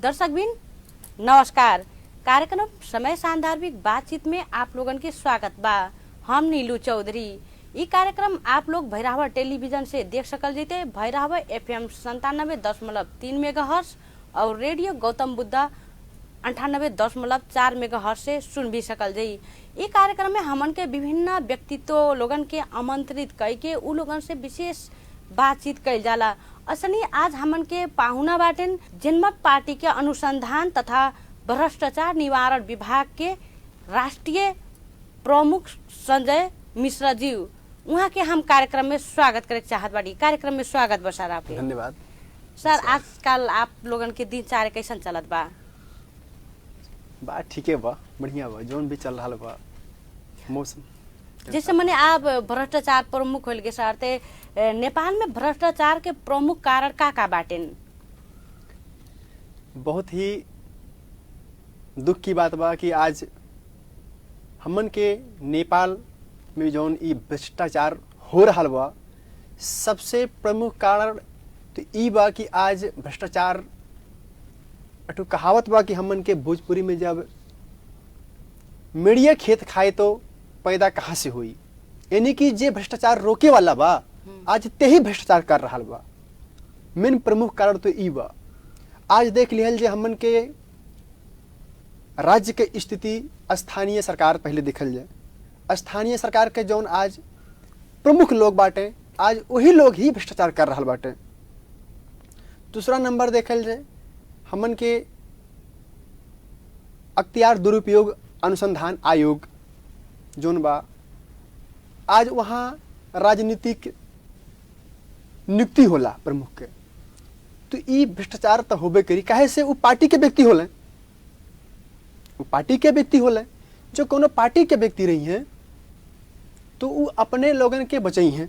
दर्शकबिन नमस्कार। कार्यक्रम समय सांदर्भिक बातचीत में आप लोगन के स्वागत बा। हम नीलू चौधरी। ये कार्यक्रम आप लोग भैरहवा टेलीविजन से देख सकल जैते भैरहवा FM 97.3 मेगाहर्ट्ज और रेडियो गौतम बुद्ध 98.4 मेगाहर्ट्ज से सुन भी सकल जाई। ये कार्यक्रम में हमन के विभिन्न व्यक्तित्व लोगन के आमंत्रित करके उ लोगन से विशेष बातचीत कइल जाला। असनी आज हमन के पाहुना बाटेन जनमत पार्टी के अनुसंधान तथा भ्रष्टाचार निवारण विभाग के राष्ट्रीय प्रमुख संजय मिश्रा जी। वहाँ के हम कार्यक्रम में स्वागत करे चाहत बाड़ी। कार्यक्रम में स्वागत बा सर आपके। धन्यवाद सर। आजकल आप लोगन के दिनचर्या कैसन चलत बा? बा ठीके बा, बढ़िया बा, जोन भी चल रहा बा मौसम। जैसे मैंने आप भ्रष्टाचार प्रमुख होल के सर ते नेपाल में भ्रष्टाचार के प्रमुख कारण का बाटेन? बहुत ही दुख की बात बा कि आज हमन के नेपाल में जौन ई भ्रष्टाचार हो रहा बा, सबसे प्रमुख कारण तो ई बा कि आज भ्रष्टाचार अटू कहावत बा कि हमन के भोजपुरी में जब मीडिया खेत खाए तो पैदा कहाँ से हुई, यानी कि जे भ्रष्टाचार रोके वाला बा आज ते ही भ्रष्टाचार कर रहा बा। मेन प्रमुख कारण तो ई बा। आज देख लिहल जे हमन के राज्य के स्थिति स्थानीय सरकार पहले देखल जाए। स्थानीय सरकार के जौन आज प्रमुख लोग बाटे आज वही लोग ही भ्रष्टाचार कर रहा बाटे। दूसरा नंबर देखल जाए हमन के अख्तियार दुरुपयोग अनुसंधान आयोग जोन बा, आज वहाँ राजनीतिक नियुक्ति होला प्रमुख के, तो ई भ्रष्टाचार तो होबे करी। काहे से वो पार्टी के व्यक्ति होले, वो पार्टी के व्यक्ति होले। जो कोनो पार्टी के व्यक्ति रही हैं तो वो अपने लोगन के बचई हैं,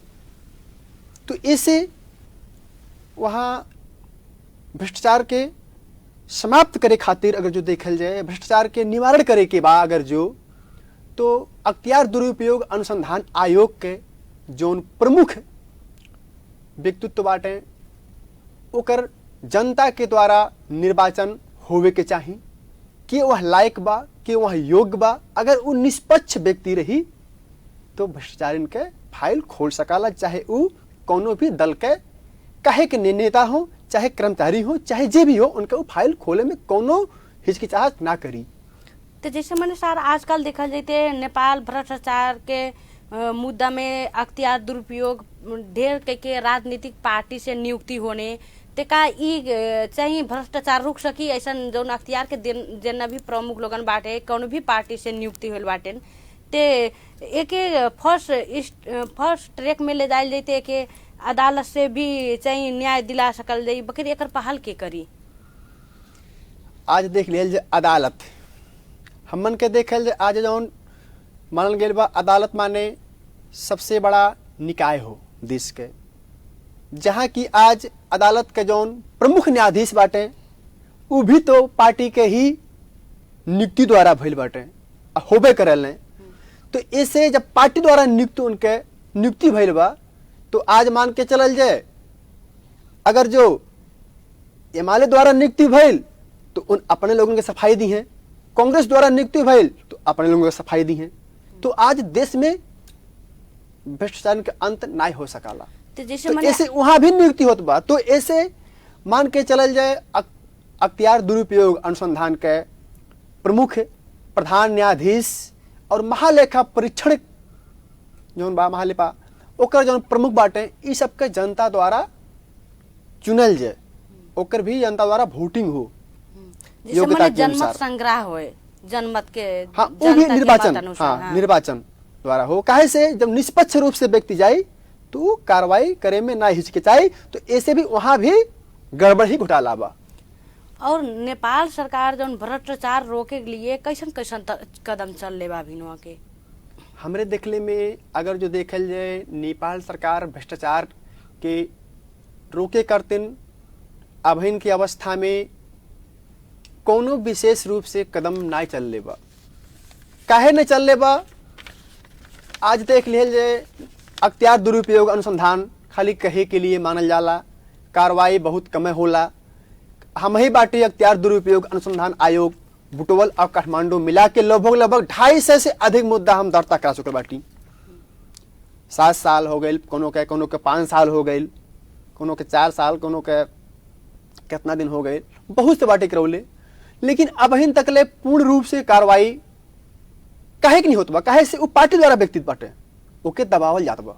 तो ऐसे वहाँ भ्रष्टाचार के समाप्त करे खातिर अगर जो देखल जाए, भ्रष्टाचार के निवारण करे के बा अगर जो, तो अख्तियार दुरुपयोग अनुसंधान आयोग के जोन प्रमुख व्यक्तित्व बाटे ओकर जनता के द्वारा निर्वाचन होवे के चाही कि वह लायक बा, कि वह योग्य बा। अगर वो निष्पक्ष व्यक्ति रही तो भ्रष्टाचारिन के फाइल खोल सकाला, चाहे वो कोनो भी दल के काहे के नेता हो, चाहे कर्मचारी हो, चाहे जे भी हो, उनका वो फाइल खोले में कोनो हिचकिचाहट ना करी। तो जैसे मैंने सर आजकल देखा जाते नेपाल भ्रष्टाचार के मुद्दा में अख्तियार दुरुपयोग ढेर के राजनीतिक पार्टी से नियुक्ति होने ते का ई चाहिए भ्रष्टाचार रुक सकी। ऐसा जो अख्तियार के जितना भी प्रमुख लोगन बाटे कौन भी पार्टी से नियुक्ति होल बाटे ते एक फर्स्ट ट्रैक में ले जाए जाते के अदालत से भी चाहिए न्याय दिला सकल जाई, बकर एकर पहल के करी? आज देख लिया अदालत हमन के देखल जाए, आज जौन मानल गया बा अदालत माने सबसे बड़ा निकाय हो देश के, जहाँ की आज अदालत के जौन प्रमुख न्यायाधीश बाटे वो भी तो पार्टी के ही नियुक्ति द्वारा भइल बाटे, होबे करल। तो ऐसे जब पार्टी द्वारा नियुक्ति भइल बा तो आज मान के चलल जाए अगर जो एमएलए द्वारा नियुक्ति भइल तो उन अपने लोगों के सफाई दी हैं, कांग्रेस द्वारा नियुक्ति भइल तो अपने लोगों को सफाई दी हैं। तो आज देश में भ्रष्टाचार के अंत नहीं हो सकाला। तो ऐसे वहां भी नियुक्ति होत बा, तो ऐसे मान के चलल जाए अख्तियार दुरुपयोग अनुसंधान के प्रमुख प्रधान न्यायाधीश और महालेखा परीक्षण जौन बा महालेखा ओकर जौन प्रमुख बाटे ई सबके जनता द्वारा चुनल जाए, ओकर भी जनता द्वारा वोटिंग हो, योग्यता के अनुसार संग्रह होए जनमत के। हाँ, वो भी निर्वाचन, हाँ, निर्वाचन द्वारा हो। काहे से जब निष्पक्ष रूप से व्यक्ति जाए तो कार्रवाई करे में ना हिचकिचाई, तो ऐसे भी वहां भी गड़बड़ ही घोटाला बा। और नेपाल सरकार जौन भ्रष्टाचार रोके के लिए कैसन कैसन कदम चल ले बा भिनवा के? हमरे देखले में अगर जो देखल जाए नेपाल सरकार भ्रष्टाचार के रोके करतिन अभिन की अवस्था में कोनो विशेष रूप से कदम ना चल ले बा। काहे न चल ले बा? आज देख लिहल जाए अख्तियार दुरुपयोग अनुसंधान खाली कहे के लिए मानल जाला, कार्रवाई बहुत कम होला। हम ही बाटी अख्तियार दुरुपयोग अनुसंधान आयोग बुटवल और काठमांडू मिला के लगभग 250 से अधिक मुद्दा हम दर्ता करा चुके बाटी। 7 साल हो गए, कोनो के 5 साल हो गए, कोनो के 4 साल, कोनो के कितना दिन हो गए, बहुत से बाटे करौले, लेकिन अब हिन तकले पूर्ण रूप से कार्रवाई काहे के नहीं होत बा? काहे से वो पार्टी द्वारा व्यक्तिगत बाटे ओके दबावल जात बा।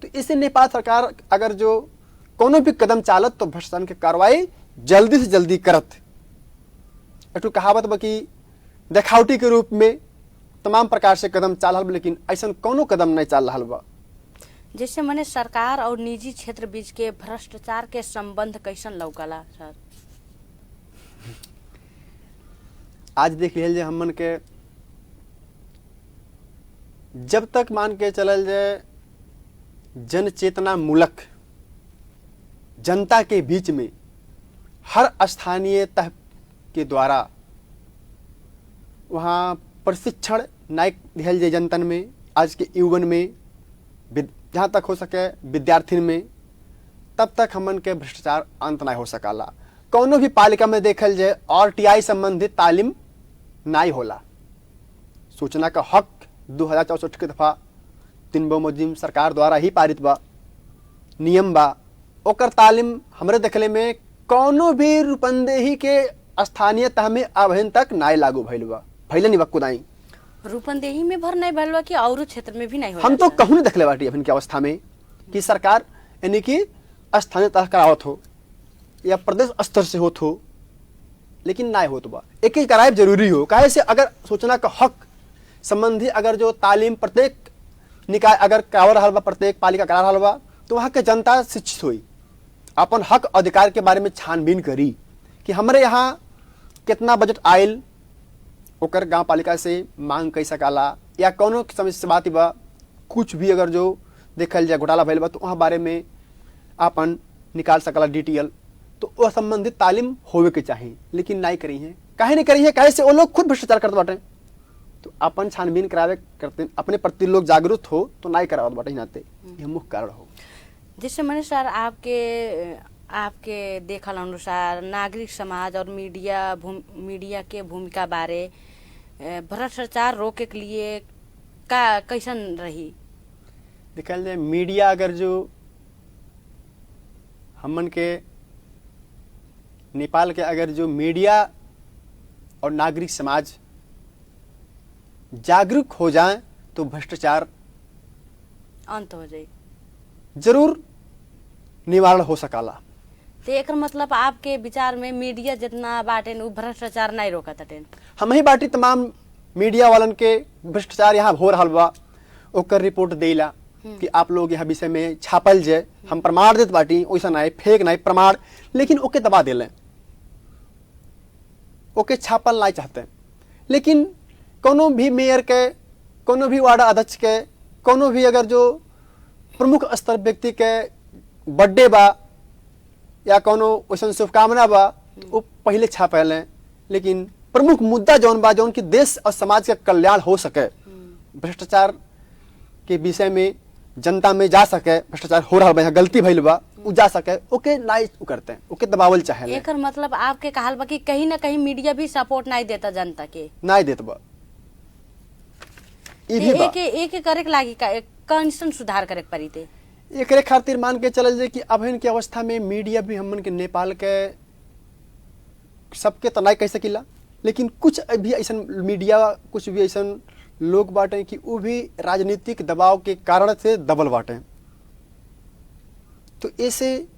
तो इससे नेपाल सरकार अगर जो कोनो भी कदम चालत तो भ्रष्टाचार के कार्रवाई जल्दी से जल्दी करत। एक कहावत बा कि देखावटी के रूप में तमाम प्रकार से कदम चाल रहा, लेकिन ऐसा कोनो कदम नहीं चाल रहा बा। जैसे मैंने सरकार और निजी क्षेत्र बीच के भ्रष्टाचार के संबंध कैसन लौकला सर? आज देख लीजिए हमन के जब तक मान के चलल जाए जन चेतना मूलक जनता के बीच में हर स्थानीय तह के द्वारा वहाँ प्रशिक्षण नायक दिहल जाए जनतन में, आज के युवन में, जहाँ तक हो सके विद्यार्थिन में, तब तक हमन के भ्रष्टाचार अंत नहीं हो सकाला। कौनो भी पालिका में देखल जाए RTI संबंधित तालीम नहीं होला। सूचना का हक 2064 के दफा 3 मुजिम सरकार द्वारा ही पारित बा, नियम बा, ओकर तालीम हमरे देखले में कौनो भी रूपंदेही के स्थानीय तह में अबहिन तक नाय लागू भइल बा, भइले नहीं बकुदाई। रूपंदेही में भर नहीं भइल बा कि और क्षेत्र में भी नहीं होला? हम तो कहूँ नहीं देखले बाटी अबहिन की अवस्था में कि सरकार यानी कि स्थानीय तह करावत हो या प्रदेश स्तर से होत हो, लेकिन नाय होत बा। एक ही कराए जरूरी हो, काहे से अगर सूचना का हक संबंधी अगर जो तालीम प्रत्येक निकाय अगर करा रहा बा, प्रत्येक पालिका करा रहा बा, तो वहाँ के जनता शिक्षित हुई, अपन हक अधिकार के बारे में छानबीन करी कि हमारे यहाँ कितना बजट आयल, ओकर गांव पालिका से मांग कई सकाला, या कोनो समस्या बात बा, कुछ भी अगर जो देखल जाए घोटाला भइल बा तो वहाँ बारे में अपन निकाल सकला डिटेल। तो वह संबंधित तालीम होवे के चाहिए, लेकिन नहीं करी है। काहे नहीं करी है? काहे से वो लोग खुद भ्रष्टाचार करते बाटे। तो अपन छानबीन करावे करते, अपने प्रति लोग जागरूक हो तो नहीं करावत बाटे नाते, यह मुख्य कारण हो। जिससे मैंने सर आपके देखल अनुसार नागरिक समाज और मीडिया के भूमिका बारे भ्रष्टाचार रोके के लिए का कैसन रही? देखल जाए मीडिया अगर जो हमन के नेपाल के अगर जो मीडिया और नागरिक समाज जागरूक हो जाए तो भ्रष्टाचार अंत हो जाए, जरूर निवारण हो सकाला। तो एक मतलब आपके विचार में मीडिया जितना बाटे वो भ्रष्टाचार नहीं रोका था? हम ही बाटी तमाम मीडिया वालन के भ्रष्टाचार यहाँ हो रहा बा, ओकर रिपोर्ट देला कि आप लोग यह विषय में छापल जाए, हम प्रमाण देत बाटी, वैसा नहीं फेक नहीं प्रमाण, लेकिन ओके दबा दिले, ओके छापल नहीं चाहते। लेकिन कोनो भी मेयर के, कोनो भी वार्ड अध्यक्ष के, कोनो भी अगर जो प्रमुख स्तर व्यक्ति के बर्थडे बा या कोनो वैसा शुभकामना बा, वो पहले छापल है। लेकिन प्रमुख मुद्दा जौन बा, जौन की देश और समाज का कल्याण हो सके, भ्रष्टाचार के विषय में जनता में जा सके, भ्रष्टाचार हो रहा बा, गलती भइल बा, उ जा सके, ओके नहीं करते, ओके दबावल चाहे। एकर मतलब आपके कहल बा कि कहीं ना कहीं मीडिया भी सपोर्ट नहीं देता जनता के, नहीं देत बा। एक करे के लागी कंडीशन सुधार करे पड़ी थे। एकरे खातिर मान के चलल जाए कि अबहिन की अवस्था में मीडिया भी हमन के नेपाल के सबके तो नहीं कह सकीला, लेकिन कुछ भी ऐसा मीडिया, कुछ भी ऐसा लोग बाटे कि वो भी राजनीतिक दबाव के कारण से दबल बाटे। तो ऐसे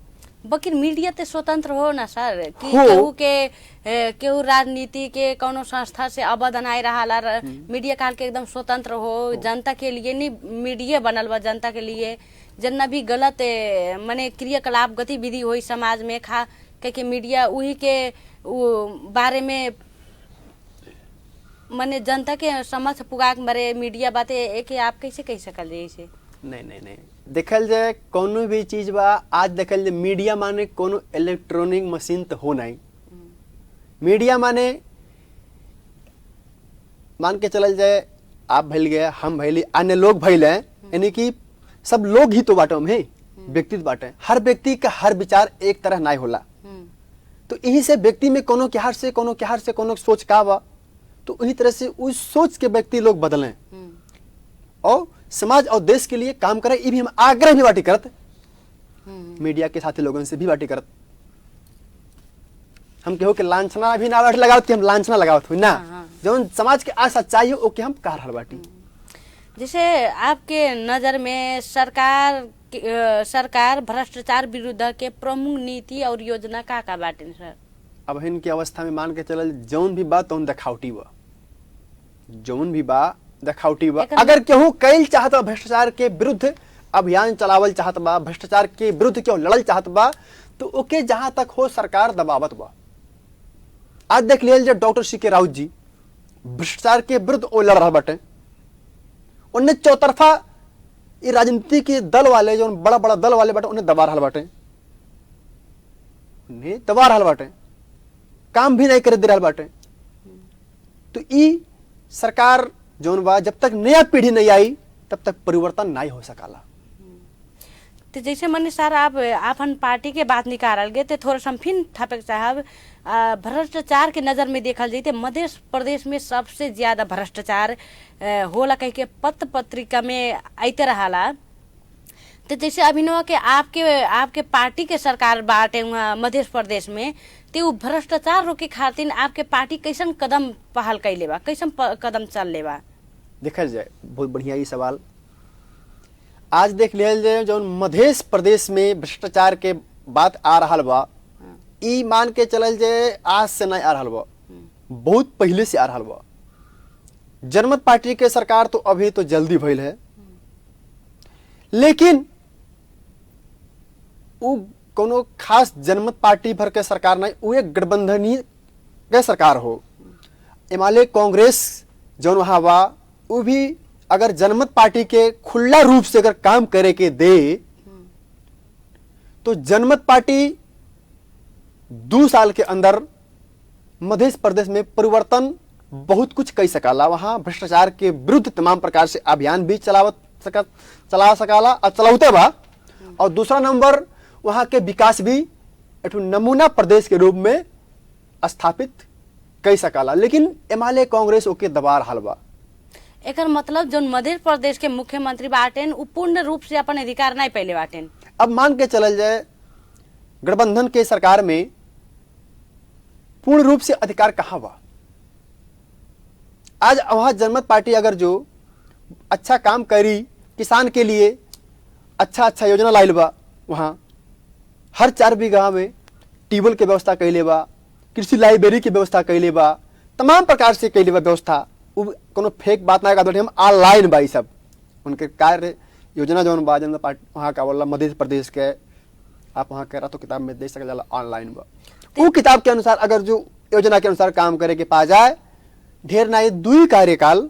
बाकी मीडिया ते स्वतंत्र हो ना सर, कि हो। केहू राजनीति के कोनो संस्था से अवध नहीं रहा, मीडिया काल के एकदम स्वतंत्र हो, जनता के लिए नहीं मीडिया बनल बा, जनता के लिए जितना भी गलत माने क्रियाकलाप गतिविधि हुई समाज में खा के मीडिया वही के बारे में माने जनता के समझ पुगा मरे मीडिया बातें एक आप कैसे कह सकल जाए इसे? नहीं देखल जाए कोनो भी चीज बा, आज देखल जाए मीडिया माने कोनो इलेक्ट्रॉनिक मशीन तो हो नहीं। मीडिया माने मान के चलल जाए आप भइल गए, हम भइली, अन्य लोग भइल हैं, यानी कि सब लोग ही तो बाटो में व्यक्तित्व बाटे। हर व्यक्ति का हर विचार एक तरह नहीं होला। तो यही से व्यक्ति में कोनो के हार से कोनो सोच का बा, तो उन्हीं तरह से उस सोच के व्यक्ति लोग बदलें और समाज और देश के लिए काम करें। ये भी हम आग्रह भी बाटी करत, मीडिया के साथी लोगों से भी बाटी करत। हम केहू के लांछना भी ना बाटी लगावत कि हम लांछना लगावत हुई ना, जौन समाज के आ सच्चाई हो ओके हम कह रहल बाटी। जैसे आपके नज़र में सरकार भ्रष्टाचार विरुद्ध के प्रमुख नीति और योजना का बाटे सर? अब इनकी अवस्था में मान के चलल जौन भी बा तौन दिखावटी बा, जौन भी बा दिखावटी बा। अगर केहू कैल चाहत बा भ्रष्टाचार के विरुद्ध अभियान चलावल चाहत बा, भ्रष्टाचार के विरुद्ध केहू लड़ल चाहत बा, तो ओके जहां तक हो सरकार दबावत बा। आज देख लियल जो डॉक्टर सी के राउत जी भ्रष्टाचार के विरुद्ध ओ लड़ रहा बाटे, उन्हें चौतरफा ये राजनीति के दल वाले जो बड़ा बड़ा दल वाले बाटे उन्हें दबा रहल बाटे, उन्हें दबा रहल बाटे, काम भी नहीं कर दे रहल बाटे। तो ई सरकार जोन बा जब तक नया पीढ़ी नहीं आई तब तक परिवर्तन नहीं हो सकाला। तो जैसे मने सर आप अपन पार्टी के बात निकाल गए तो थोड़ा सा फिर थापे साहब भ्रष्टाचार के नज़र में देखल जाए मध्य प्रदेश में सबसे ज्यादा भ्रष्टाचार होला कह के पत्र पत्रिका में आते रहा। तो जैसे अभिनव के आपके पार्टी के सरकार बाटे वहाँ मध्य प्रदेश में, तो भ्रष्टाचार रोके खातिर आपके पार्टी कैसन कदम पहल कैले बा, कैसन कदम चल ले बा? देखल जाए बहुत बढ़िया ये सवाल। आज देख लिया जाए जो मध्य प्रदेश में भ्रष्टाचार के बात आ रहा बा, ई मान के चलल जाए आज से नहीं आ रहा बा, बहुत पहले से आ रहा बा। जनमत पार्टी के सरकार तो अभी तो जल्दी भइल है, लेकिन वो कोनो खास जनमत पार्टी भर के सरकार नहीं, वो एक गठबंधनी के सरकार हो। एमाले कांग्रेस जो वहां बा वो भी अगर जनमत पार्टी के खुला रूप से अगर काम करे के दे तो जनमत पार्टी 2 साल के अंदर मध्य प्रदेश में परिवर्तन बहुत कुछ कई सकाला। वहां भ्रष्टाचार के विरुद्ध तमाम प्रकार से अभियान भी चला सकाला और चलाते बा। और दूसरा नंबर वहां के विकास भी एक नमूना प्रदेश के रूप में स्थापित कई सकाला, लेकिन एमाले कांग्रेस ओके दबा रहा बा। एकर मतलब जो मध्य प्रदेश के मुख्यमंत्री बाटेन वो पूर्ण रूप से अपन अधिकार नहीं पहले बाटेन। अब मान के चलल जाए गठबंधन के सरकार में पूर्ण रूप से अधिकार कहां बा? आज वहां जनमत पार्टी अगर जो अच्छा काम करी, किसान के लिए अच्छा योजना लाइल बा, वहां हर 4 बीघा में ट्यूबवेल के व्यवस्था कैले बा, कृषि लाइब्रेरी की व्यवस्था कैले बा, तमाम प्रकार से कैले बा व्यवस्था। कोनो फेक बात ना कर हम ऑनलाइन बा, सब उनके कार्य योजना जौन बा जनता पार्टी वहाँ का बोला मध्य प्रदेश के आप वहाँ कह रहा तो किताब में देख सकल जाला ऑनलाइन बा। वो किताब के अनुसार अगर जो योजना के अनुसार काम करे के पा जाए ढेर ना 2 कार्यकाल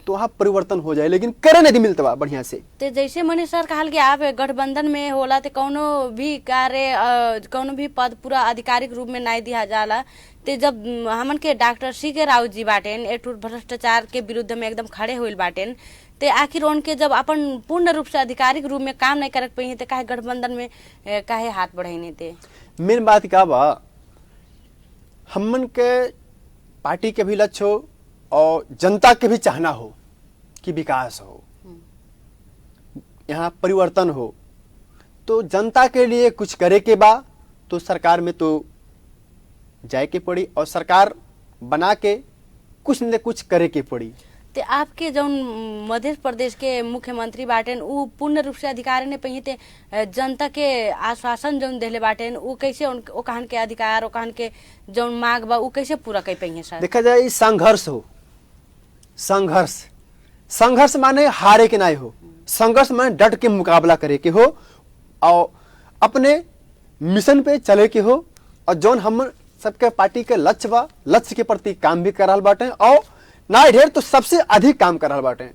तो वहाँ परिवर्तन हो जाए, लेकिन करे नहीं मिलता बा बढ़िया से। तो जैसे मनीष सर कहल कि आप गठबंधन में होला तो कोनो भी कार्य कोनो भी पद पूरा आधिकारिक रूप में नहीं दिया जाला। तो जब हमन के डॉक्टर सी के राउत जी बाटेन एक भ्रष्टाचार के विरुद्ध में एकदम खड़े हुए बाटेन, तो आखिर उनके जब अपन पूर्ण रूप से आधिकारिक रूप में काम नहीं कर पाई तो काहे गठबंधन में काहे हाथ बढ़ाई थे? मेन बात क्या बा, हमन के पार्टी के भी लक्ष्य हो और जनता के भी चाहना हो कि विकास हो, यहाँ परिवर्तन हो। तो जनता के लिए कुछ करे के बा तो सरकार में तो जाए के पड़ी और सरकार बना के कुछ न कुछ करे के पड़ी। तो आपके जो मध्य प्रदेश के मुख्यमंत्री बाटेन वो पूर्ण रूप से अधिकार ने पहिते जनता के आश्वासन जो दिले बाटेन वो कैसे ओकहन के अधिकार ओकहन के जो मांग बा वो कैसे पूरा कर पाइए सर? देखा जाए संघर्ष हो, संघर्ष माने हारे के नहीं हो, संघर्ष माने डट के मुकाबला करे के हो और अपने मिशन पे चले के हो। और जौन हम सबके पार्टी के लक्ष्य बा, लक्ष्य के प्रति काम भी कर रहा बाटे और ना ढेर तो सबसे अधिक काम कर रहा बाटे।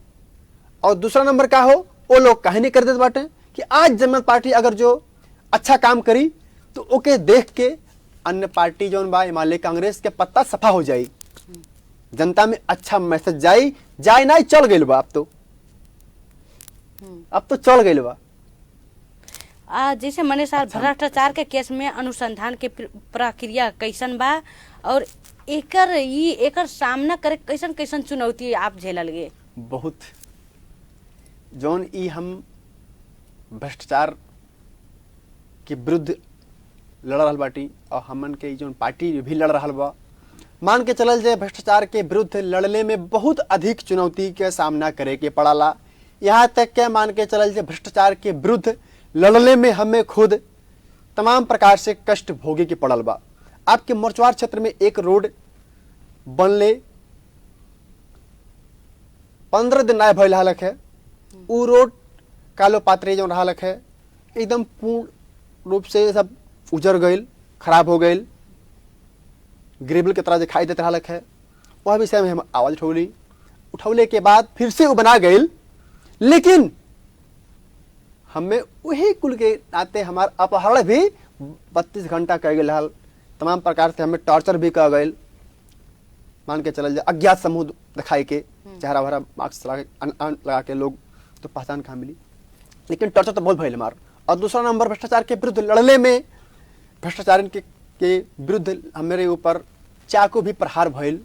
और दूसरा नंबर क्या हो, वो लोग काहे नहीं कर देते बाटे कि आज जनमत पार्टी अगर जो अच्छा काम करी तो ओके देख के अन्य पार्टी जो बा हिमालय कांग्रेस के पत्ता सफा हो जाई, जनता में अच्छा मैसेज जाए ना चल गई बा। अब तो चल गई बा। जैसे मने सर भ्रष्टाचार के केस में अनुसंधान के प्रक्रिया कैसन बा और एकर सामना करे कैसन कैसन चुनौती आप झेलल गे? बहुत जौन ई हम भ्रष्टाचार के विरुद्ध लड़ रहल बाटी और हमन के जौन पार्टी भी लड़ रहल बा, मान के चलल जाए भ्रष्टाचार के विरुद्ध लड़ने में बहुत अधिक चुनौती के सामना करे के पड़ाला। यहाँ तक के मान के चलल जाए भ्रष्टाचार के विरुद्ध लड़ने में हमें खुद तमाम प्रकार से कष्ट भोगे के पड़ल बा। आपके मोरचवार क्षेत्र में एक रोड बनले 15 दिन नया भइल हालक है। उ रोड कालो पात्रे जो हालक है एकदम पूर्ण रूप से सब उजड़ गईल, खराब हो गईल, ग्रेवल की तरह दिखाई देते हालक है। वह विषय में हम आवाज उठौले के बाद फिर से वो बना गईल, लेकिन हमें वही कुल के नाते हमार अपहरण भी 32 घंटा कह गए हाल, तमाम प्रकार से हमें टॉर्चर भी कह गए। मान के चल जाए अज्ञात समूह दिखाई के चेहरा भरा मास्क लगा के लोग तो पहचान कहाँ मिली, लेकिन टॉर्चर तो बहुत भइल हमार। और दूसरा नंबर भ्रष्टाचार के विरुद्ध लड़ने में भ्रष्टाचार के विरुद्ध हमारे ऊपर चाकू भी प्रहार भइल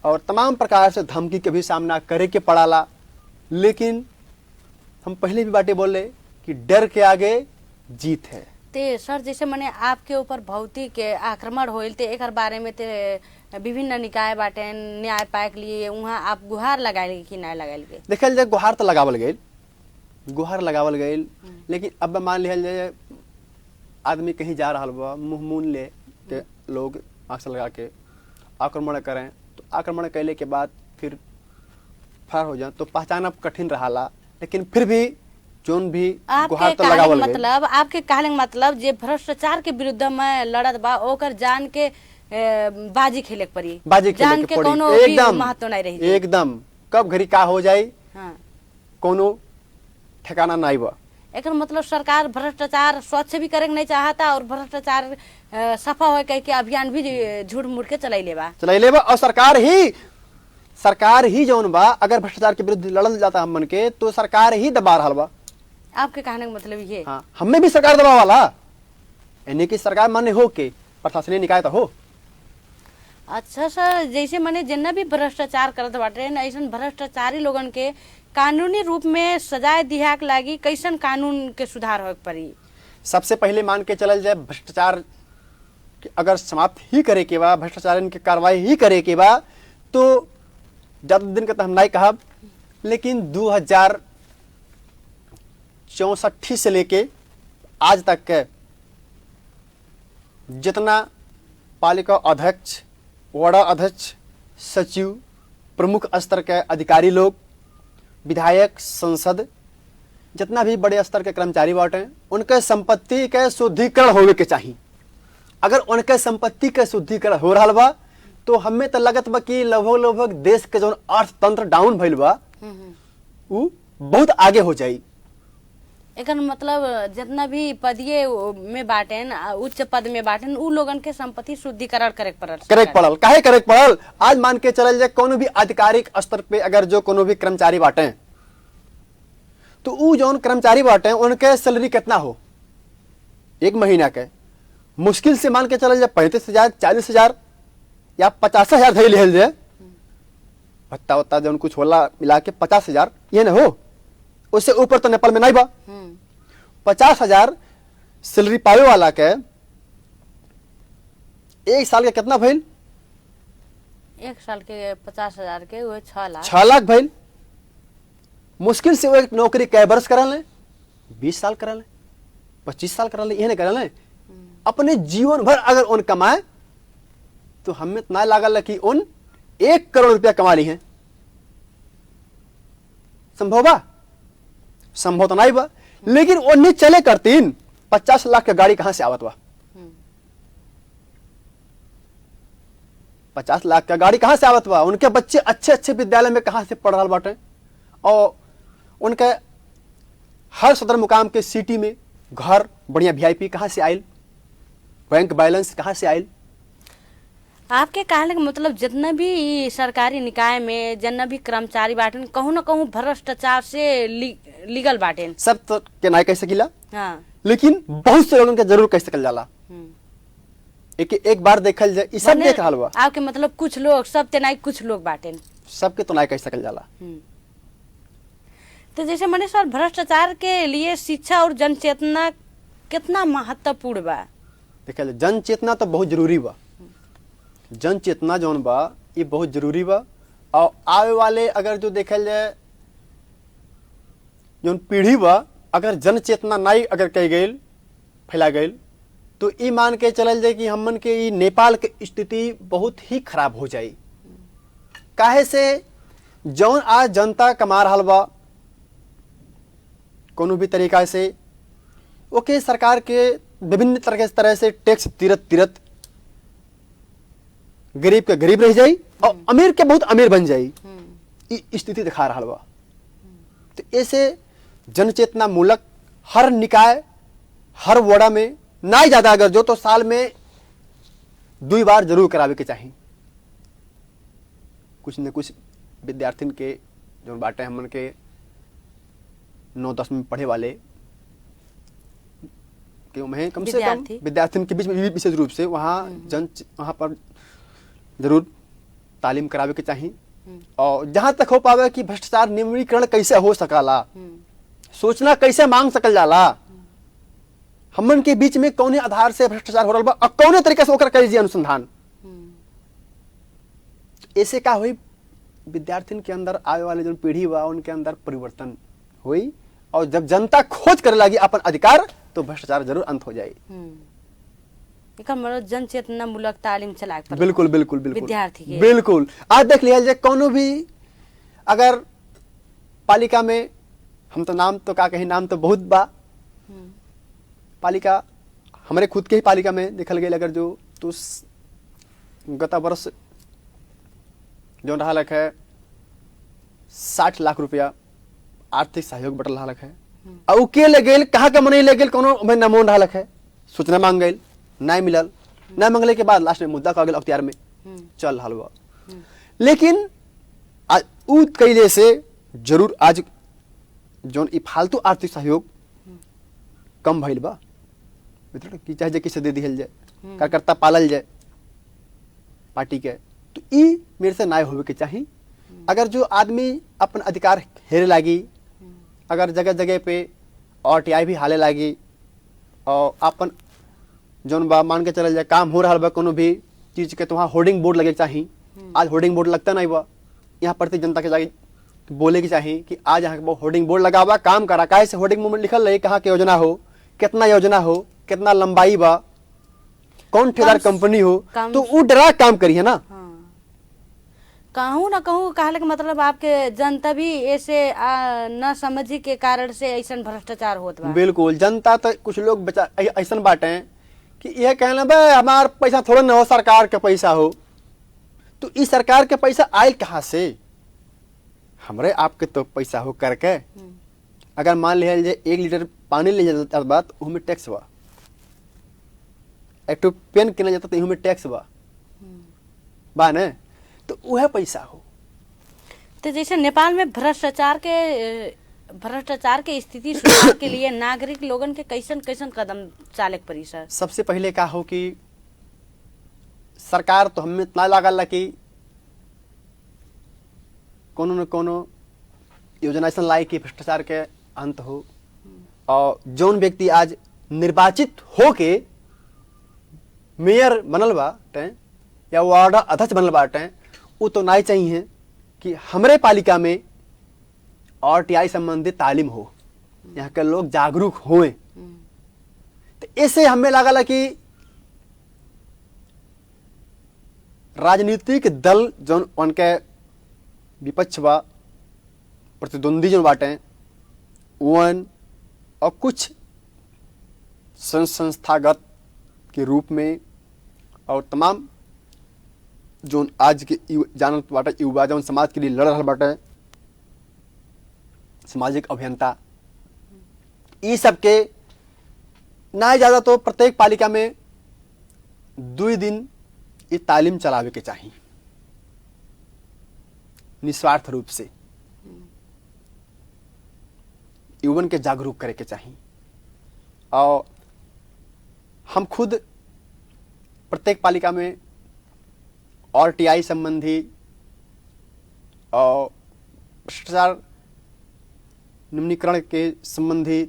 और तमाम प्रकार से धमकी के भी सामना करे के पड़ाला। लेकिन हम पहले भी बातें बोले कि डर के आगे जीत है। ते सर जैसे मने आपके ऊपर भौतिक आक्रमण होइल ते एकर बारे में ते विभिन्न निकाय बाटे न्याय पाए के लिए वहाँ आप गुहार लगाए कि नहीं लगाए? देखल जाए गुहार तो लगावल गई, लेकिन अब मान लिया जाए आदमी कहीं जा रहा बा, मुंह मून ले के लोग मास्क लगा के आक्रमण करें, तो आक्रमण कैले के बाद फिर फरार हो जाए तो पहचानब कठिन रहा। लेकिन फिर भी जोन भी गुहार तो लगावल गई। मतलब आपके कहले मतलब जे भ्रष्टाचार के विरुद्ध में लड़त बा ओकर जान के बाजी खेले पड़ी, जान के कोनो भी महत्व नहीं रही। एकदम कब घड़ी का हो जाए कोनो ठिकाना नहीं बा। एक मतलब सरकार भ्रष्टाचार स्वच्छ भी करे नहीं चाहता और भ्रष्टाचार सफा हो कह के अभियान भी झूठ मूठ के चलाई लेबा और सरकार ही जौन बा अगर भ्रष्टाचार के विरुद्ध लड़ल जाता हमन के तो सरकार ही दबा रहा बा। आपके कहने का मतलब ये? हाँ, हमें भी सरकार दबा वाला यानी कि सरकार माने हो के प्रशासनिक निकाय तो हो। अच्छा सर, जैसे मैंने जितना भी भ्रष्टाचार करत बाटे ऐसा भ्रष्टाचारी लोगन के कानूनी रूप में सजाए दिहा के लागी कैसन कानून के सुधार हो पड़ी? सबसे पहले मान के चलल जाए भ्रष्टाचार अगर समाप्त ही करे के बा, भ्रष्टाचार की कार्रवाई ही करे के बा तो ज्यादा दिन का तो हम नहीं कहा, लेकिन 2064 से लेके आज तक के जितना पालिका अध्यक्ष, वार्ड अध्यक्ष, सचिव, प्रमुख स्तर के अधिकारी लोग, विधायक, संसद, जितना भी बड़े स्तर के कर्मचारी बाटे उनके संपत्ति के शुद्धिकरण होवे के चाहिए। अगर उनके संपत्ति के शुद्धिकरण हो रहा बा तो हमें तो लगत बा कि लगभग देश के जो अर्थतंत्र डाउन भइल बा वो बहुत आगे हो जाई। एक मतलब जितना भी पदीय में बाटेन, उच्च पद में बाटेन, उ लोगन के संपत्ति शुद्धिकरण करे पड़ल। काहे करे पड़ल? आज मान के चलल जाए कोनो भी आधिकारिक स्तर पे अगर जो कोनो भी कर्मचारी बाटे तो उ जौन कर्मचारी बाटे उनके सैलरी कितना हो एक महीना के, मुश्किल से मान के चलल जाए 35,000, 40,000 या 50,000 धैल लेहल जाए। भत्ता वत्ता जौन कुछ होला मिला के 50,000 ये न हो, उससे ऊपर तो नेपाल में नहीं बा। 50,000 सैलरी पावे वाला के एक साल के कितना भइल? एक साल के 50,000 के वो 6 लाख भइल। मुश्किल से वो एक नौकरी कै बरस करा ले, 20 साल करा ले, 25 साल करा ले, ये नहीं करा ले। अपने जीवन भर अगर उन कमाए तो हमें इतना लागल कि उन 1 करोड़ रुपया कमा ली हैं। संभव बा? संभव तो नहीं बा। लेकिन उन्हें चले करतीन 50 लाख की गाड़ी कहां से आवत बा? 50 लाख का गाड़ी कहां से आवत बा? उनके बच्चे अच्छे अच्छे विद्यालय में कहां से पढ़ रहा बाटे और उनके हर सदर मुकाम के सिटी में घर बढ़िया VIP कहां से आयल, बैंक बैलेंस कहां से आयल? आपके कहने का मतलब जितना भी सरकारी निकाय में जितना भी कर्मचारी बाटे कहूँ न कहूँ भ्रष्टाचार से लीगल बाटे सब तो के नहीं कह सकीला। हाँ, लेकिन बहुत से लोगन के जरूर कह सकल जाला। एक बार देखल जाए, ई सब देख रहल बा। आपके मतलब कुछ लोग, सब तेनाई कुछ लोग बाटेन, सबके तो नहीं कह सकल जाला। तो जैसे मने सर, भ्रष्टाचार के लिए शिक्षा और जन चेतना कितना महत्वपूर्ण बा? देखल जाए, जन चेतना तो बहुत जरूरी बा। जन चेतना जौन बा ये बहुत जरूरी बा। और आवे वाले अगर जो देखल जाए जौन पीढ़ी बा, अगर जन चेतना नहीं अगर कह गई फैला गई, तो ई मान के चलल जाए कि हमन के ई नेपाल के स्थिति बहुत ही खराब हो जाई। काहे से जौन आज जनता कमा रहल बा कोनो भी तरीका से, ओके सरकार के विभिन्न तरह से टैक्स तीरत गरीब के गरीब रह जाई और अमीर के बहुत अमीर बन जाई। ई स्थिति दिखा रहा बा। तो ऐसे जनचेतना मूलक हर निकाय, हर वड़ा में ना ज्यादा अगर जो तो साल में 2 बार जरूर करावे के चाहिए। कुछ न कुछ विद्यार्थियों के जो बाटे हमन के 9-10 में पढ़े वाले क्यों में कम से कम विद्यार्थियों के बीच में विशेष रूप से वहाँ पर जरूर तालीम करावे के चाहिए। और जहां तक हो पावे कि भ्रष्टाचार नियमितीकरण कैसे हो सकला, सोचना कैसे मांग सकल जाला, हमन के बीच में कौने आधार से भ्रष्टाचार हो रहा बा और कौने तरीके से ओकर कइल जी अनुसंधान। ऐसे का हुई विद्यार्थियों के अंदर आवे वाले जो पीढ़ी बा उनके अंदर परिवर्तन हुई, और जब जनता खोज करे लगी अपन अधिकार तो भ्रष्टाचार जरूर अंत हो जाए। मतलब जन चेतना मूलक तालीम चला के बिल्कुल बिल्कुल बिल्कुल विद्यार्थी के बिल्कुल। आज देख लिया जाए कोनो भी अगर पालिका में, हम तो नाम तो का कहीं, नाम तो बहुत बा पालिका, हमारे खुद के ही पालिका में देखल गई अगर जो तो गत वर्ष जो रहा है 60 लाख रुपया आर्थिक सहयोग बटल रहा है। और के ले गए कहाँ के मनी ले गए कोनो नमो रहा है, सूचना मांग गई नहीं मिलल, नहीं मंगले के बाद लास्ट में मुद्दा का गेल अख्तियार में चल रहा बा। लेकिन आज उ कैले से जरूर आज जोन ई फालतू आर्थिक सहयोग कम भइल बा। कि चाहे किसे दे दिहल जाए, कार्यकर्ता पालल जाए पार्टी के, तो ई मेरे से ना होवे के चाहिए। अगर जो आदमी अपन अधिकार हेरे लागी, अगर जगह जगह पे RTI भी हाले लागी और अपन जौन बा मान के चल जाए काम हो रहा बा कोनो भी चीज के, तो वहाँ होर्डिंग बोर्ड लगे चाहिए। आज होर्डिंग बोर्ड लगता नहीं बा, यहाँ प्रति जनता के जाके बोले की चाहिए कि आज यहाँ होर्डिंग बोर्ड लगा हुआ, काम करा। काहे से होर्डिंग बोर्ड में लिखल रहे कहाँ के योजना हो, कितना योजना हो, कितना लंबाई बा, कौन ठेकेदार कंपनी हो, तो वो डरा काम करी है ना। कहूँ ना कहूँ कहले के मतलब आपके जनता भी ऐसे न समझी के कारण से ऐसा भ्रष्टाचार होत बा। बिल्कुल, जनता तो कुछ लोग ऐसा बाटे कि यह कहना बा हमार पैसा थोड़ा न हो, सरकार के पैसा हो। तो इस सरकार के पैसा आयल कहाँ से? हमरे आपके तो पैसा हो करके। अगर मान लिया जाए 1 लीटर पानी ले जाता बात, उसमें टैक्स बा। एक पेन किना जाता तो में टैक्स बा न, तो वह पैसा हो। तो जैसे नेपाल में भ्रष्टाचार के स्थिति सुधार के लिए नागरिक लोगन के कैसन कैसन कदम चाले पड़ी सर? सबसे पहले का हो कि सरकार तो हमें इतना लागल कि कोनो न कोनो योजना ऐसा लाई कि भ्रष्टाचार के अंत हो। और जौन व्यक्ति आज निर्वाचित होके मेयर बनल बाटे या वार्ड अध्यक्ष बनल बाटे, वो तो नहीं चाहिए कि हमरे पालिका में RTI संबंधित तालीम हो, यहाँ के लोग जागरूक होए। तो ऐसे हमें लागल कि राजनीतिक दल जौन उनके विपक्ष बा, प्रतिद्वंदी जो बाटे वन, और कुछ संस्थागत के रूप में, और तमाम जो आज के जानत बाटे युवा जौन समाज के लिए लड़ रहा बाटे, सामाजिक अभियंता, ये सब के ना ज्यादा तो प्रत्येक पालिका में 2 दिन ये तालीम चलावे के चाहिए निस्वार्थ रूप से, युवन के जागरूक करे के चाहिए। और हम खुद प्रत्येक पालिका में RTI संबंधी और भ्रष्टाचार निम्नीकरण के संबंधी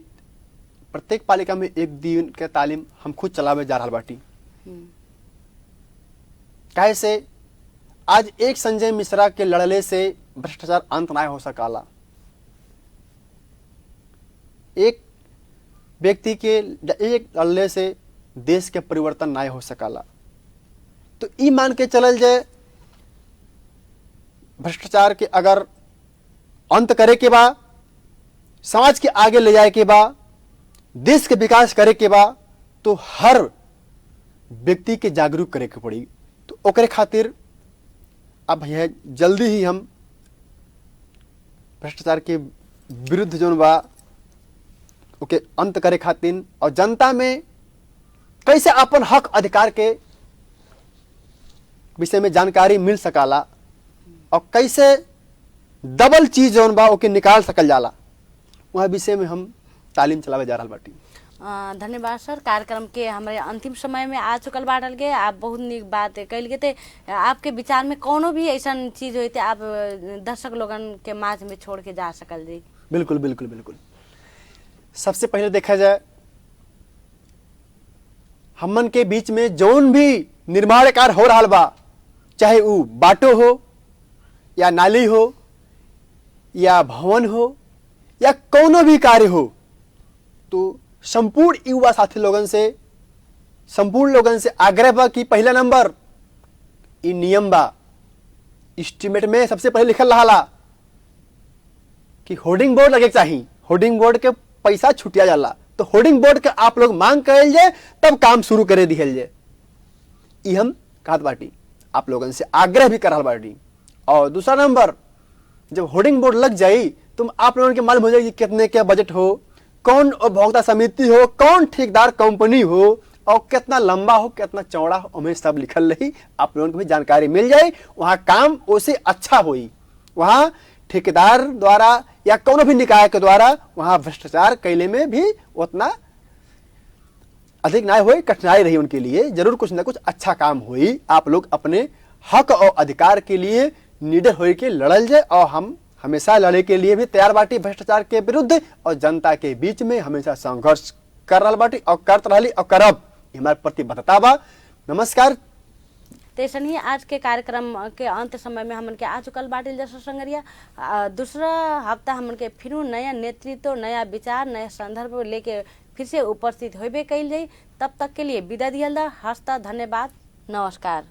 प्रत्येक पालिका में एक दिन के तालीम हम खुद चलावे जा रहा बाटी। काहे से आज एक संजय मिश्रा के लड़ले से भ्रष्टाचार अंत ना हो सकाला, एक व्यक्ति के एक लड़ले से देश के परिवर्तन ना हो सकाला। तो ई मान के चलल जाए भ्रष्टाचार के अगर अंत करे के बा, समाज के आगे ले जाए के बा, देश के विकास करे के बा, तो हर व्यक्ति के जागरूक करे के पड़ी। तो ओकरे खातिर अब यह जल्दी ही हम भ्रष्टाचार के विरुद्ध जोन बा ओके अंत करे खातिर और जनता में कैसे अपन हक अधिकार के विषय में जानकारी मिल सकाला और कैसे डबल चीज जोन बा ओके निकाल सकल जाला, वह विषय में हम तालीम चलावे जा रहा बाटी। धन्यवाद सर। कार्यक्रम के हमारे अंतिम समय में आ चुकल बाटल के आप बहुत निक बात कल गए थे। आपके विचार में कोनो भी ऐसा चीज हुई थे आप दर्शक लोगन के माझ में छोड़ के जा सकल जी? बिल्कुल बिल्कुल बिल्कुल। सबसे पहले देखा जाए हमन के बीच में जौन भी निर्माण कार्य हो रहा बा, चाहे वो बाटो हो या नाली हो या भवन हो या कोनो भी कार्य हो, तो संपूर्ण युवा साथी लोगन से संपूर्ण लोगन से आग्रह बा कि पहला नंबर ई नियम बा, एस्टीमेट में सबसे पहले लिखल रहा कि होर्डिंग बोर्ड लगे चाहिए, होर्डिंग बोर्ड के पैसा छुटिया जाला, तो होर्डिंग बोर्ड के आप लोग मांग करल जाए तब काम शुरू करे दिहल जाए। ई हम कहत बाटी, आप लोगन से आग्रह भी करल बाटी। और दूसरा नंबर, जब होर्डिंग बोर्ड लग जाई तो आप लोगों के मालूम हो जाएगी कितने क्या बजट हो, कौन उपभोक्ता समिति हो, कौन ठेकेदार कंपनी हो और कितना लंबा हो कितना चौड़ा हो, हमें सब लिखल रही, आप लोगों को भी जानकारी मिल जाए। वहाँ काम उसे अच्छा होई, वहाँ ठेकेदार द्वारा या कोनो भी निकाय के द्वारा वहाँ भ्रष्टाचार कैले में भी उतना अधिक ना हो, कठिनाई रही उनके लिए, जरूर कुछ ना कुछ अच्छा काम हुई। आप लोग अपने हक और अधिकार के लिए निडर होकर के लड़ल जाए और हम हमेशा लड़े के लिए भी तैयार बाटी भ्रष्टाचार के विरुद्ध और जनता के बीच में हमेशा संघर्ष कर रहा बाटी और करत रही और करब, हमारे प्रतिबद्धता बा। नमस्कार। तैसन ही आज के कार्यक्रम के अंत समय में हमन के आ चुकल बाटिल जैसा संगरिया। दूसरा हफ्ता हमन के फिर नया नेतृत्व, नया विचार, नया संदर्भ लेके फिर से उपस्थित होबे कैल जाई। तब तक के लिए विदा दियल दा। हस्ता धन्यवाद, नमस्कार।